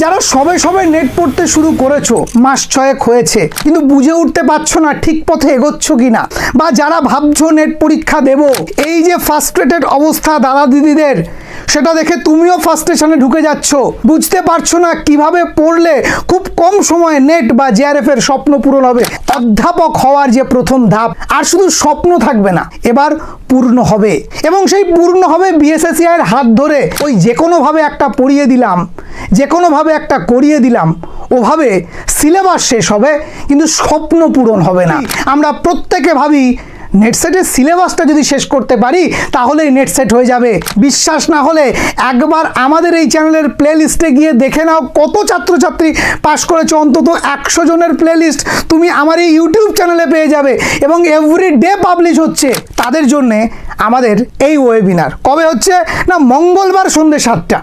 যারা সবে সবে নেট পড়তে শুরু করেছো, মাস 6 হয়েছে কিন্তু বুঝে উঠতে পারছো না ঠিক পথে এগোচ্ছ কিনা, বা যারা ভাবছো নেট পরীক্ষা দেব, এই যে ফ্রাস্ট্রেটেড অবস্থা দাদা দিদিদের, সেটা দেখে তুমিও ফ্রাস্ট্রেশনে ঢুকে যাচ্ছ, বুঝতে পারছো না কিভাবে পড়লে খুব কম সময়ে নেট বা জেআরএফ এর স্বপ্ন পূরণ হবে। অধ্যাপক হওয়ার যে প্রথম ধাপ, আর শুধু স্বপ্ন থাকবে না, এবার পূর্ণ হবে, এবং সেই পূর্ণ হবে বিএসএসসিআই এর হাত ধরে। ওই যে কোনোভাবে একটা পড়িয়ে দিলাম, যে কোনোভাবে একটা করিয়ে দিলাম, ওভাবে সিলেবাস শেষ হবে কিন্তু স্বপ্ন পূরণ হবে না। আমরা প্রত্যেকে ভাবি নেট সেটের সিলেবাসটা যদি শেষ করতে পারি তাহলেই নেট সেট হয়ে যাবে। বিশ্বাস না হলে একবার আমাদের এই চ্যানেলের প্লে লিস্টে গিয়ে দেখে নাও কত ছাত্রছাত্রী পাশ করেছে। অন্তত 100 জনের প্লে লিস্ট তুমি আমার এই ইউটিউব চ্যানেলে পেয়ে যাবে, এবং এভরিডে পাবলিশ হচ্ছে। তাদের জন্যে আমাদের এই ওয়েবিনার কবে হচ্ছে না, মঙ্গলবার সন্ধ্যে 7টা।